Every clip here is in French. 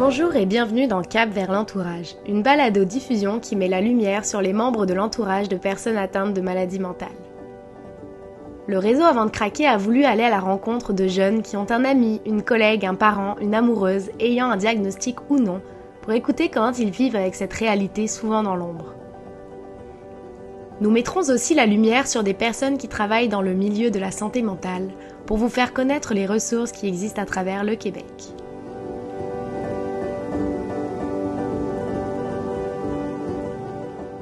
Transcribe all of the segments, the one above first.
Bonjour et bienvenue dans Cap vers l'entourage, une balado-diffusion qui met la lumière sur les membres de l'entourage de personnes atteintes de maladies mentales. Le réseau Avant de craquer a voulu aller à la rencontre de jeunes qui ont un ami, une collègue, un parent, une amoureuse ayant un diagnostic ou non, pour écouter comment ils vivent avec cette réalité souvent dans l'ombre. Nous mettrons aussi la lumière sur des personnes qui travaillent dans le milieu de la santé mentale pour vous faire connaître les ressources qui existent à travers le Québec.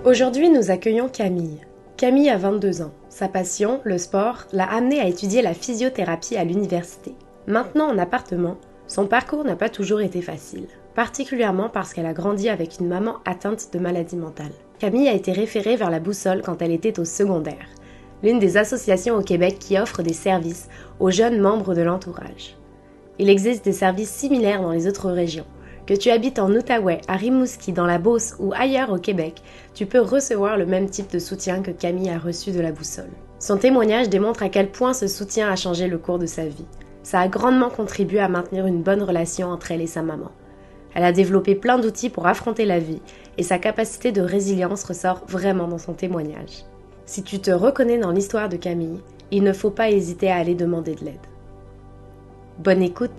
Aujourd'hui, nous accueillons Camille. Camille a 22 ans. Sa passion, le sport, l'a amenée à étudier la physiothérapie à l'université. Maintenant en appartement, son parcours n'a pas toujours été facile, particulièrement parce qu'elle a grandi avec une maman atteinte de maladie mentale. Camille a été référée vers la Boussole quand elle était au secondaire, l'une des associations au Québec qui offre des services aux jeunes membres de l'entourage. Il existe des services similaires dans les autres régions. Que tu habites en Outaouais, à Rimouski, dans la Beauce ou ailleurs au Québec, tu peux recevoir le même type de soutien que Camille a reçu de la Boussole. Son témoignage démontre à quel point ce soutien a changé le cours de sa vie. Ça a grandement contribué à maintenir une bonne relation entre elle et sa maman. Elle a développé plein d'outils pour affronter la vie et sa capacité de résilience ressort vraiment dans son témoignage. Si tu te reconnais dans l'histoire de Camille, il ne faut pas hésiter à aller demander de l'aide. Bonne écoute!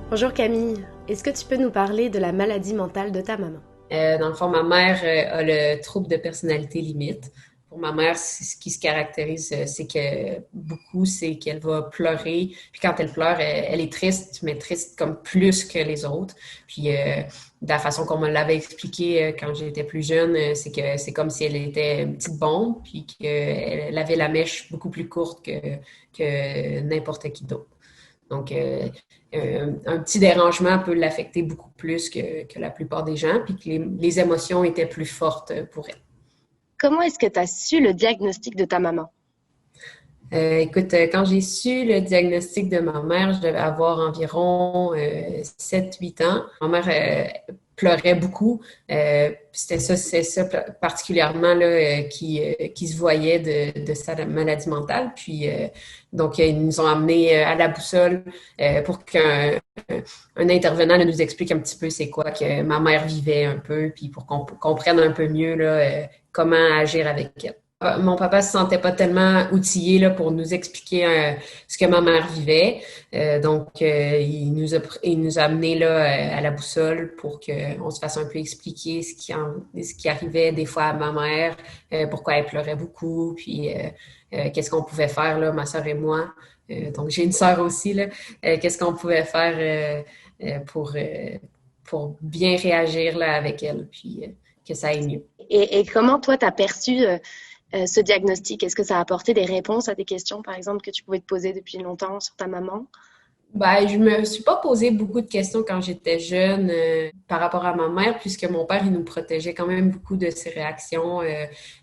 Bonjour Camille, est-ce que tu peux nous parler de la maladie mentale de ta maman? Dans le fond, ma mère a le trouble de personnalité limite. Pour ma mère, ce qui se caractérise, c'est que c'est qu'elle va pleurer. Puis quand elle pleure, elle est triste, mais triste comme plus que les autres. Puis de la façon qu'on me l'avait expliqué quand j'étais plus jeune, c'est que c'est comme si elle était une petite bombe, puis qu'elle avait la mèche beaucoup plus courte que n'importe qui d'autre. Donc, un petit dérangement peut l'affecter beaucoup plus que la plupart des gens, puis que les émotions étaient plus fortes pour elle. Comment est-ce que tu as su le diagnostic de ta maman? Écoute, quand j'ai su le diagnostic de ma mère, je devais avoir environ 7-8 ans. Ma mère pleurait beaucoup. C'est ça particulièrement là, qui se voyait de sa maladie mentale. Puis, donc, ils nous ont amenés à la Boussole pour qu'un intervenant nous explique un petit peu c'est quoi que ma mère vivait un peu, puis pour qu'on comprenne un peu mieux là, comment agir avec elle. Mon papa se sentait pas tellement outillé là, pour nous expliquer ce que ma mère vivait. Donc, il nous a amenés là, à la Boussole pour qu'on se fasse un peu expliquer ce qui arrivait des fois à ma mère, pourquoi elle pleurait beaucoup, puis qu'est-ce qu'on pouvait faire, là, ma sœur et moi. Donc, j'ai une sœur aussi, là. Qu'est-ce qu'on pouvait faire pour bien réagir là, avec elle, puis que ça aille mieux. Et comment toi t'as perçu ce diagnostic? Est-ce que ça a apporté des réponses à des questions, par exemple, que tu pouvais te poser depuis longtemps sur ta maman? Ben, je me suis pas posé beaucoup de questions quand j'étais jeune par rapport à ma mère, puisque mon père, il nous protégeait quand même beaucoup de ses réactions.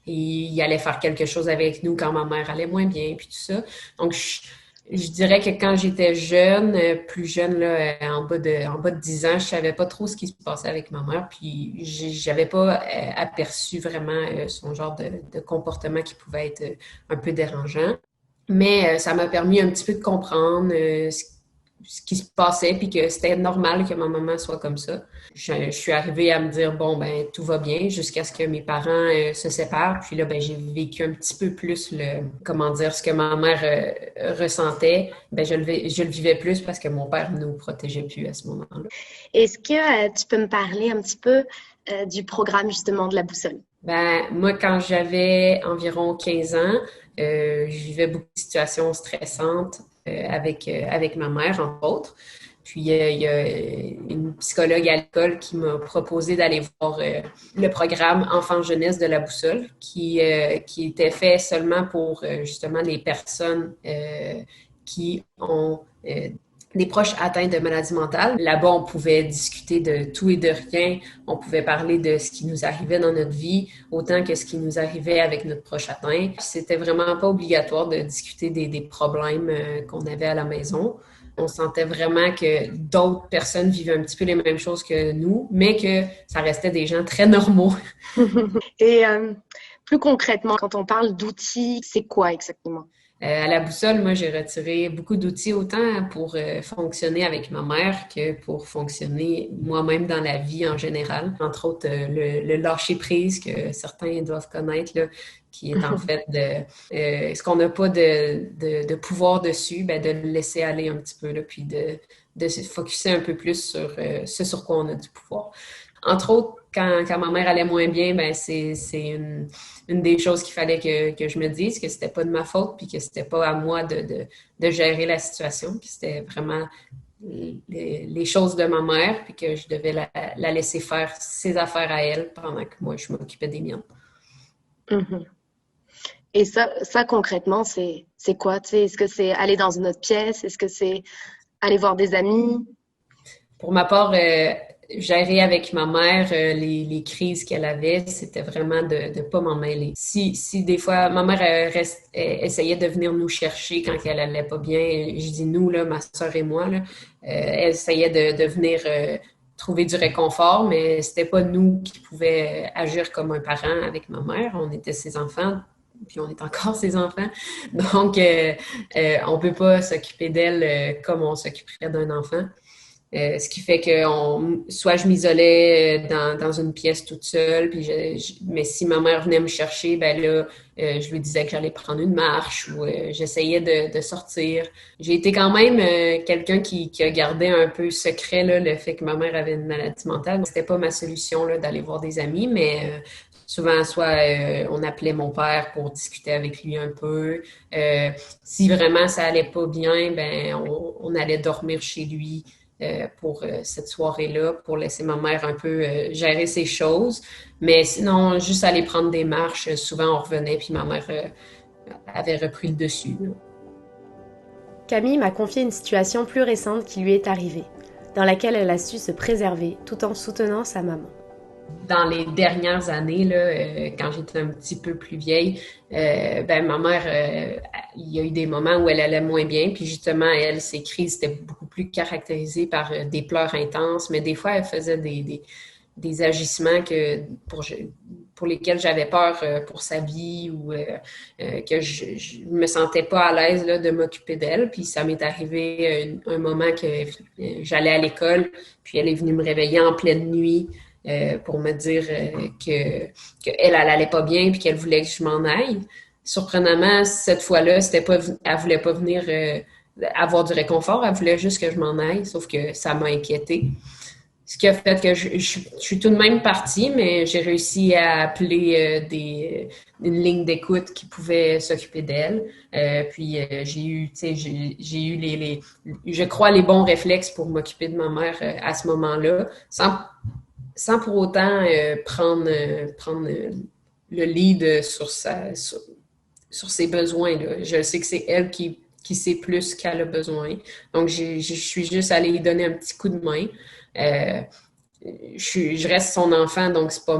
Il allait faire quelque chose avec nous quand ma mère allait moins bien, puis tout ça. Donc, je dirais que quand j'étais jeune, plus jeune, là, en bas de 10 ans, je savais pas trop ce qui se passait avec ma mère, puis j'avais pas aperçu vraiment son genre de comportement qui pouvait être un peu dérangeant. Mais ça m'a permis un petit peu de comprendre ce qui se passait, puis que c'était normal que ma maman soit comme ça. Je suis arrivée à me dire, bon, ben tout va bien, jusqu'à ce que mes parents se séparent. Puis là, ben j'ai vécu un petit peu plus comment dire, ce que ma mère ressentait. Ben je le vivais plus parce que mon père nous protégeait plus à ce moment-là. Est-ce que tu peux me parler un petit peu du programme justement de la Boussole? Ben, moi, quand j'avais environ 15 ans, je vivais beaucoup de situations stressantes avec ma mère, entre autres. Puis, il y a une psychologue à l'école qui m'a proposé d'aller voir le programme Enfants-Jeunesse de la Boussole, qui était fait seulement pour justement les personnes qui ont des proches atteints de maladies mentales. Là-bas, on pouvait discuter de tout et de rien. On pouvait parler de ce qui nous arrivait dans notre vie, autant que ce qui nous arrivait avec notre proche atteint. Puis c'était vraiment pas obligatoire de discuter des problèmes qu'on avait à la maison. On sentait vraiment que d'autres personnes vivaient un petit peu les mêmes choses que nous, mais que ça restait des gens très normaux. Et Plus concrètement, quand on parle d'outils, c'est quoi exactement? À la boussole, moi, j'ai retiré beaucoup d'outils, autant pour fonctionner avec ma mère que pour fonctionner moi-même dans la vie en général. Entre autres, le lâcher-prise que certains doivent connaître, là, qui est en fait ce qu'on n'a pas de pouvoir dessus, ben, de le laisser aller un petit peu, là, puis de se focusser un peu plus sur ce sur quoi on a du pouvoir. Entre autres, quand ma mère allait moins bien, ben c'est une des choses qu'il fallait que je me dise, que c'était pas de ma faute, puis que c'était pas à moi de gérer la situation, que c'était vraiment les choses de ma mère, puis que je devais la laisser faire ses affaires à elle pendant que moi, je m'occupais des miennes. Mhm. Et ça concrètement, c'est quoi? Tu sais, est-ce que c'est aller dans une autre pièce? Est-ce que c'est aller voir des amis? Pour ma part, gérer avec ma mère les crises qu'elle avait, c'était vraiment de pas m'en mêler. Si des fois, ma mère essayait de venir nous chercher quand elle allait pas bien, je dis nous, là, ma soeur et moi, là, elle essayait de venir trouver du réconfort, mais c'était pas nous qui pouvions agir comme un parent avec ma mère. On était ses enfants, puis on est encore ses enfants. Donc, on peut pas s'occuper d'elle comme on s'occuperait d'un enfant. Ce qui fait que soit je m'isolais dans une pièce toute seule, puis mais si ma mère venait me chercher, ben là, je lui disais que j'allais prendre une marche ou j'essayais de sortir. J'ai été quand même quelqu'un qui a gardé un peu secret là, le fait que ma mère avait une maladie mentale. C'était pas ma solution là, d'aller voir des amis, mais souvent, soit on appelait mon père pour discuter avec lui un peu. Si vraiment ça allait pas bien, ben on allait dormir chez lui pour cette soirée-là, pour laisser ma mère un peu gérer ses choses. Mais sinon, juste aller prendre des marches, souvent on revenait, puis ma mère avait repris le dessus. Là. Camille m'a confié une situation plus récente qui lui est arrivée, dans laquelle elle a su se préserver tout en soutenant sa maman. Dans les dernières années, là, quand j'étais un petit peu plus vieille, ben ma mère, il y a eu des moments où elle allait moins bien, puis justement, elle, ses crises étaient beaucoup plus caractérisées par des pleurs intenses, mais des fois, elle faisait des agissements pour lesquels j'avais peur pour sa vie ou que je me sentais pas à l'aise là, de m'occuper d'elle. Puis ça m'est arrivé un moment que j'allais à l'école, puis elle est venue me réveiller en pleine nuit pour me dire qu'elle allait pas bien puis qu'elle voulait que je m'en aille. Surprenamment, cette fois-là, elle voulait pas venir avoir du réconfort, elle voulait juste que je m'en aille, sauf que ça m'a inquiétée. Ce qui a fait que je suis tout de même partie, mais j'ai réussi à appeler une ligne d'écoute qui pouvait s'occuper d'elle. Puis j'ai eu, tu sais, j'ai eu je crois, les bons réflexes pour m'occuper de ma mère à ce moment-là, sans pour autant prendre le lead sur ses besoins. Là. Je sais que c'est elle qui sait plus qu'elle a besoin. Donc, je suis juste allée lui donner un petit coup de main. Euh, je reste son enfant, donc c'est pas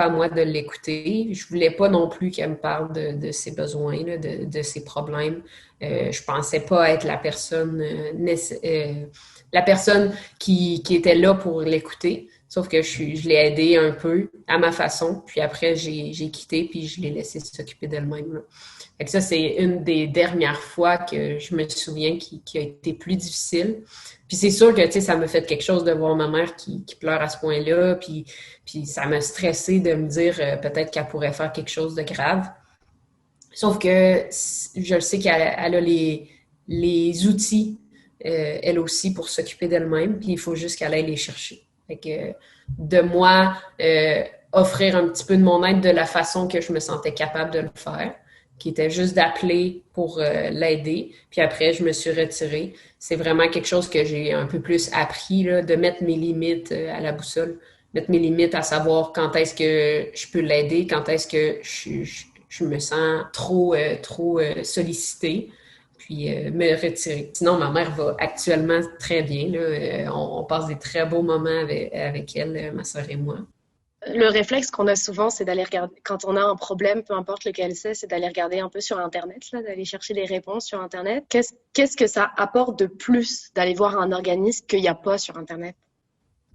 à moi de l'écouter. Je voulais pas non plus qu'elle me parle de ses besoins, là, de ses problèmes. Je pensais pas être la personne qui était là pour l'écouter. Sauf que je l'ai aidée un peu à ma façon, puis après j'ai quitté, puis je l'ai laissée s'occuper d'elle-même. Là. Fait que ça, c'est une des dernières fois que je me souviens qui a été plus difficile. Puis c'est sûr que, tu sais, ça m'a fait quelque chose de voir ma mère qui pleure à ce point-là, puis ça m'a stressé de me dire peut-être qu'elle pourrait faire quelque chose de grave. Sauf que je sais qu'elle a les outils, elle aussi, pour s'occuper d'elle-même, puis il faut juste qu'elle aille les chercher. Fait que de moi, offrir un petit peu de mon aide de la façon que je me sentais capable de le faire, qui était juste d'appeler pour l'aider. Puis après, je me suis retirée. C'est vraiment quelque chose que j'ai un peu plus appris, là, de mettre mes limites à la boussole. Mettre mes limites à savoir quand est-ce que je peux l'aider, quand est-ce que je me sens trop sollicitée, puis me retirer. Sinon, ma mère va actuellement très bien. Là. On passe des très beaux moments avec elle, ma soeur et moi. Le réflexe qu'on a souvent, c'est d'aller regarder, quand on a un problème, peu importe lequel c'est d'aller regarder un peu sur Internet, là, d'aller chercher des réponses sur Internet. Qu'est-ce que ça apporte de plus d'aller voir un organisme qu'il n'y a pas sur Internet?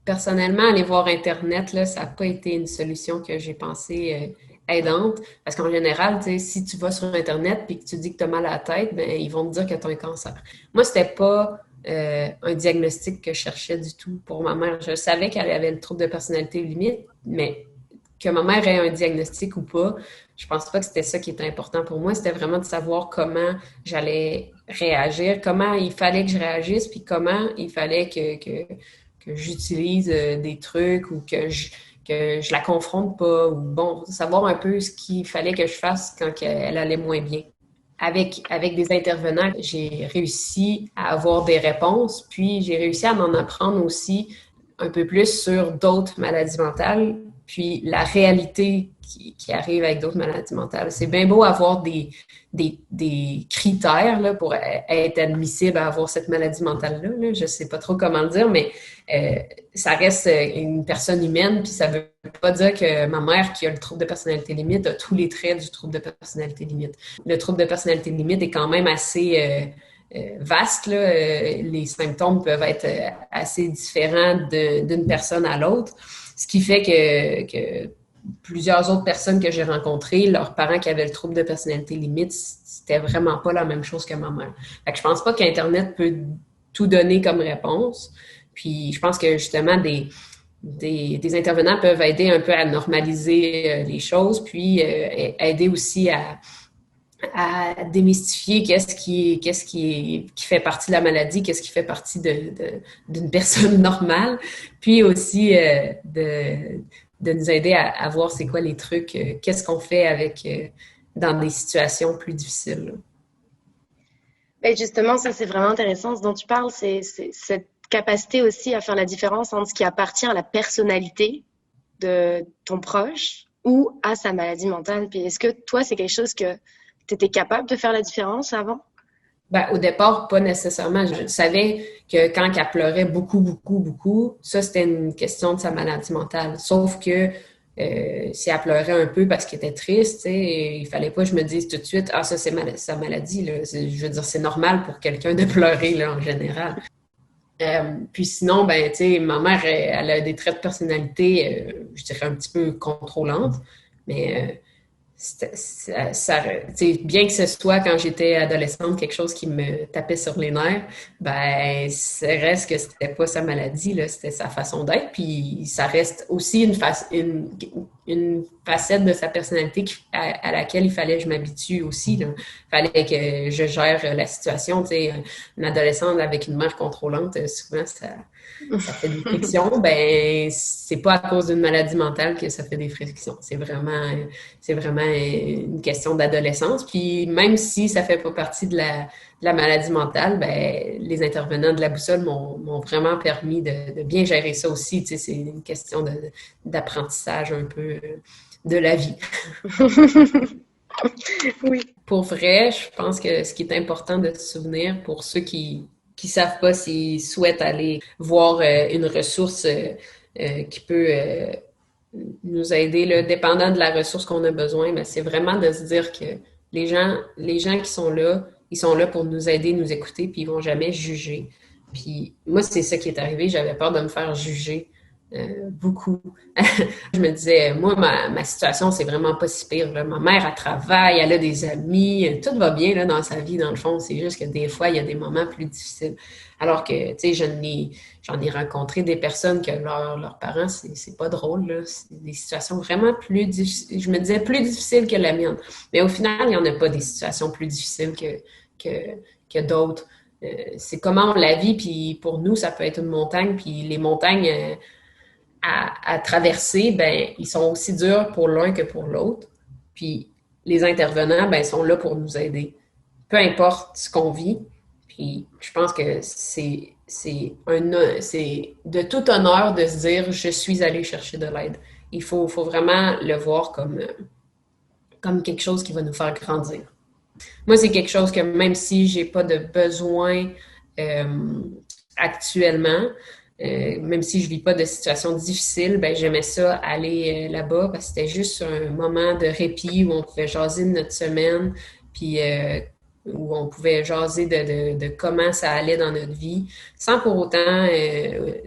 Personnellement, aller voir Internet, là, ça n'a pas été une solution que j'ai pensé aidante. Parce qu'en général, tu sais, si tu vas sur Internet puis que tu dis que tu as mal à la tête, ben ils vont te dire que tu as un cancer. Moi, c'était pas un diagnostic que je cherchais du tout pour ma mère. Je savais qu'elle avait le trouble de personnalité limite, mais que ma mère ait un diagnostic ou pas, je pense pas que c'était ça qui était important pour moi. C'était vraiment de savoir comment j'allais réagir, comment il fallait que je réagisse, puis comment il fallait que j'utilise des trucs ou que je la confronte pas, ou bon, savoir un peu ce qu'il fallait que je fasse quand elle allait moins bien. Avec des intervenants, j'ai réussi à avoir des réponses, puis j'ai réussi à m'en apprendre aussi un peu plus sur d'autres maladies mentales, puis la réalité qui arrive avec d'autres maladies mentales. C'est bien beau avoir des critères là, pour être admissible à avoir cette maladie mentale-là. Là. Je ne sais pas trop comment le dire, mais ça reste une personne humaine, puis ça ne veut pas dire que ma mère, qui a le trouble de personnalité limite, a tous les traits du trouble de personnalité limite. Le trouble de personnalité limite est quand même assez vaste. Là. Les symptômes peuvent être assez différents d'une personne à l'autre, ce qui fait que plusieurs autres personnes que j'ai rencontrées, leurs parents qui avaient le trouble de personnalité limite, c'était vraiment pas la même chose que ma mère. Fait que je pense pas qu'Internet peut tout donner comme réponse. Puis je pense que justement, des intervenants peuvent aider un peu à normaliser les choses, puis aider aussi à démystifier qui fait partie de la maladie, qu'est-ce qui fait partie d'une personne normale, puis aussi de nous aider à voir c'est quoi les trucs, qu'est-ce qu'on fait avec dans des situations plus difficiles. Là. Et justement, ça c'est vraiment intéressant. Ce dont tu parles, c'est cette capacité aussi à faire la différence entre ce qui appartient à la personnalité de ton proche ou à sa maladie mentale. Puis est-ce que toi, c'est quelque chose que tu étais capable de faire la différence avant? Ben, au départ, pas nécessairement. Je savais que quand elle pleurait beaucoup, beaucoup, beaucoup, ça, c'était une question de sa maladie mentale. Sauf que si elle pleurait un peu parce qu'elle était triste, il fallait pas que je me dise tout de suite, ah, ça, c'est sa maladie. Là. Je veux dire, c'est normal pour quelqu'un de pleurer, là, en général. Puis sinon, ben, tu sais, ma mère, elle a des traits de personnalité, je dirais, un petit peu contrôlantes, mais bien que ce soit quand j'étais adolescente quelque chose qui me tapait sur les nerfs, ben ça reste que c'était pas sa maladie, là, c'était sa façon d'être, puis ça reste aussi une facette de sa personnalité à laquelle il fallait que je m'habitue aussi. Là. Il fallait que je gère la situation. Tu sais, une adolescente avec une mère contrôlante, souvent ça fait des frictions. Ben, c'est pas à cause d'une maladie mentale que ça fait des frictions. C'est vraiment une question d'adolescence. Puis même si ça fait pas partie de la maladie mentale, ben, les intervenants de la boussole m'ont vraiment permis de bien gérer ça aussi. Tu sais, c'est une question d'apprentissage un peu de la vie. Oui. Pour vrai, je pense que ce qui est important de se souvenir pour ceux qui savent pas s'ils souhaitent aller voir une ressource qui peut nous aider, là, dépendant de la ressource qu'on a besoin, mais c'est vraiment de se dire que les gens qui sont là, ils sont là pour nous aider, nous écouter, puis ils vont jamais juger. Puis moi, c'est ça qui est arrivé. J'avais peur de me faire juger beaucoup. Je me disais, moi, ma situation, c'est vraiment pas si pire. Là. Ma mère, elle travaille, elle a des amis, tout va bien là, dans sa vie, dans le fond. C'est juste que des fois, il y a des moments plus difficiles. Alors que, tu sais, j'en ai rencontré des personnes que leurs parents, c'est pas drôle. Là. C'est des situations vraiment plus difficiles. Je me disais plus difficiles que la mienne. Mais au final, il n'y en a pas des situations plus difficiles que d'autres. C'est comment on la vit, puis pour nous, ça peut être une montagne, puis les montagnes à traverser, ben, ils sont aussi durs pour l'un que pour l'autre. Puis les intervenants, ben, sont là pour nous aider. Peu importe ce qu'on vit. Puis je pense que c'est de tout honneur de se dire je suis allé chercher de l'aide. Il faut vraiment le voir comme quelque chose qui va nous faire grandir. Moi, c'est quelque chose que même si j'ai pas de besoin actuellement, même si je vis pas de situation difficile, ben j'aimais ça aller là-bas parce que c'était juste un moment de répit où on pouvait jaser de notre semaine, puis où on pouvait jaser de comment ça allait dans notre vie, sans pour autant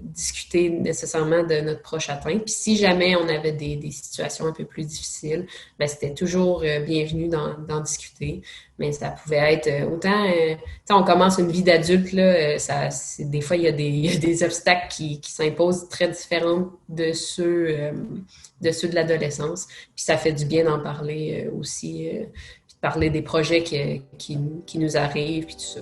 discuter nécessairement de notre proche atteint. Puis si jamais on avait des situations un peu plus difficiles, ben c'était toujours bienvenu d'en discuter. Mais ça pouvait être autant... on commence une vie d'adulte, là, des fois, il y a des obstacles qui s'imposent très différents de ceux de l'adolescence. Puis ça fait du bien d'en parler aussi, parler des projets qui nous arrivent, puis tout ça.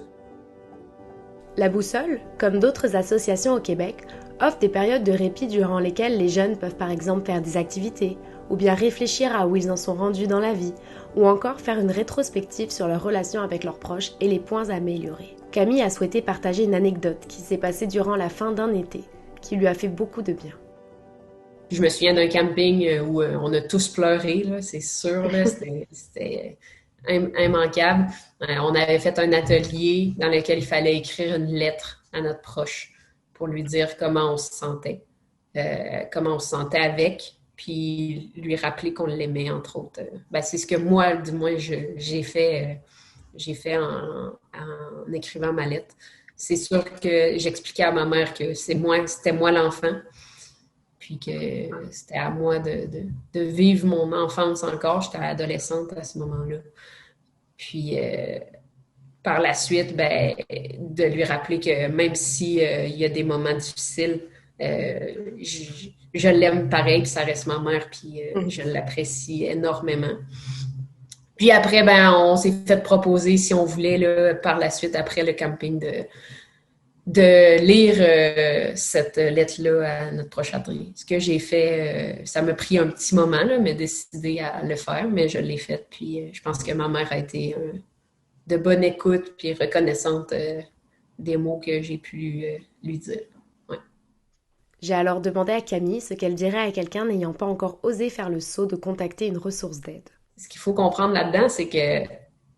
La Boussole, comme d'autres associations au Québec, offre des périodes de répit durant lesquelles les jeunes peuvent par exemple faire des activités, ou bien réfléchir à où ils en sont rendus dans la vie, ou encore faire une rétrospective sur leur relation avec leurs proches et les points à améliorer. Camille a souhaité partager une anecdote qui s'est passée durant la fin d'un été, qui lui a fait beaucoup de bien. Je me souviens d'un camping où on a tous pleuré, là, c'est sûr, là, c'était immanquable. On avait fait un atelier dans lequel il fallait écrire une lettre à notre proche pour lui dire comment on se sentait, avec, puis lui rappeler qu'on l'aimait, entre autres. C'est ce que moi, du moins, j'ai fait en écrivant ma lettre. C'est sûr que j'expliquais à ma mère que c'était moi l'enfant, puis que c'était à moi de vivre mon enfance encore. J'étais adolescente à ce moment-là. Puis, par la suite, de lui rappeler que même si il y a des moments difficiles, je l'aime pareil, puis ça reste ma mère, puis je l'apprécie énormément. Puis après, on s'est fait proposer, si on voulait, là, par la suite, après le camping, de lire cette lettre-là à notre proche atteint. Ce que j'ai fait, ça m'a pris un petit moment, là, mais décidé à le faire, mais je l'ai fait. Puis je pense que ma mère a été de bonne écoute puis reconnaissante des mots que j'ai pu lui dire. Ouais. J'ai alors demandé à Camille ce qu'elle dirait à quelqu'un n'ayant pas encore osé faire le saut de contacter une ressource d'aide. Ce qu'il faut comprendre là-dedans, c'est que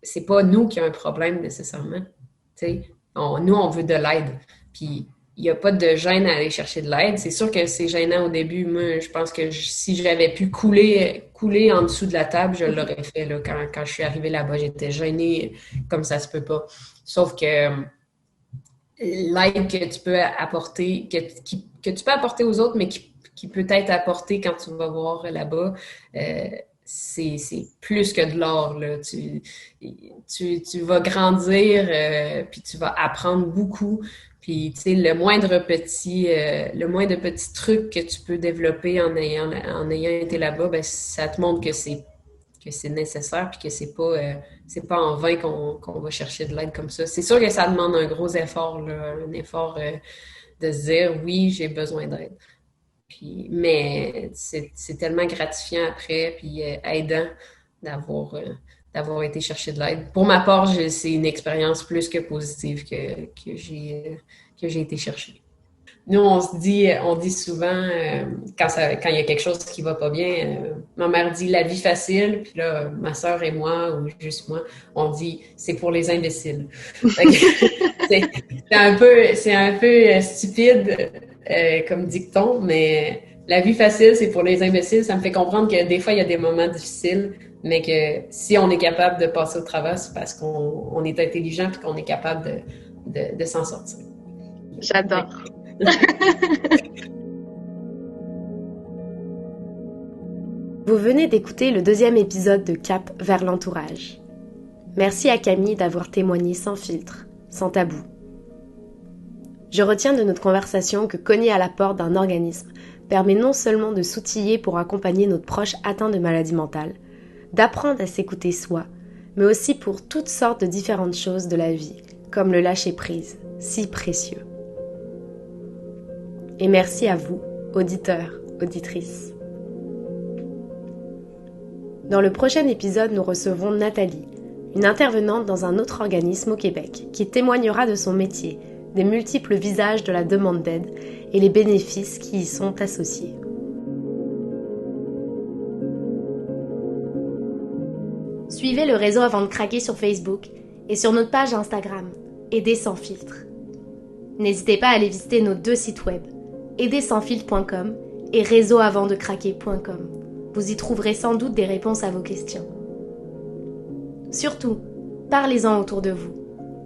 c'est pas nous qui avons un problème nécessairement. Nous, on veut de l'aide. Puis, il n'y a pas de gêne à aller chercher de l'aide. C'est sûr que c'est gênant au début. Moi, je pense que si j'avais pu couler en dessous de la table, je l'aurais fait. Là. Quand je suis arrivée là-bas, j'étais gênée comme ça se peut pas. Sauf que l'aide que tu peux apporter, que tu peux apporter aux autres, mais qui peut être apportée quand tu vas voir là-bas, c'est plus que de l'or, là. Tu vas grandir, puis tu vas apprendre beaucoup. Puis, tu sais, le moindre petit truc que tu peux développer en ayant été là-bas, ça te montre que c'est nécessaire, puis que c'est pas en vain qu'on va chercher de l'aide comme ça. C'est sûr que ça demande un gros effort, là, un effort de se dire, oui, j'ai besoin d'aide. Mais c'est tellement gratifiant après, puis aidant d'avoir été chercher de l'aide. Pour ma part, c'est une expérience plus que positive que j'ai été chercher. Nous, on dit souvent, quand il y a quelque chose qui va pas bien, ma mère dit la vie facile, puis là, ma sœur et moi, ou juste moi, on dit c'est pour les imbéciles. C'est un peu stupide comme dicton, mais la vie facile, c'est pour les imbéciles. Ça me fait comprendre que des fois, il y a des moments difficiles, mais que si on est capable de passer au travers, c'est parce qu'on est intelligent et qu'on est capable de s'en sortir. J'adore. Vous venez d'écouter le 2e épisode de Cap vers l'entourage. Merci à Camille d'avoir témoigné sans filtre, sans tabou. Je retiens de notre conversation que cogner à la porte d'un organisme permet non seulement de s'outiller pour accompagner notre proche atteint de maladie mentale, d'apprendre à s'écouter soi, mais aussi pour toutes sortes de différentes choses de la vie, comme le lâcher-prise, si précieux. Et merci à vous, auditeurs, auditrices. Dans le prochain épisode, nous recevrons Nathalie, une intervenante dans un autre organisme au Québec, qui témoignera de son métier, des multiples visages de la demande d'aide et les bénéfices qui y sont associés. Suivez le réseau avant de craquer sur Facebook et sur notre page Instagram, Aider sans filtre. N'hésitez pas à aller visiter nos 2 sites web, aidersansfiltre.com et réseauavantdecraquer.com. Vous y trouverez sans doute des réponses à vos questions. Surtout, Parlez-en autour de vous.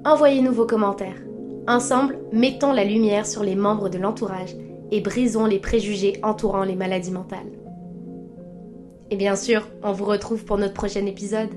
Envoyez-nous vos commentaires. Ensemble, mettons la lumière sur les membres de l'entourage et brisons les préjugés entourant les maladies mentales. Et bien sûr, on vous retrouve pour notre prochain épisode.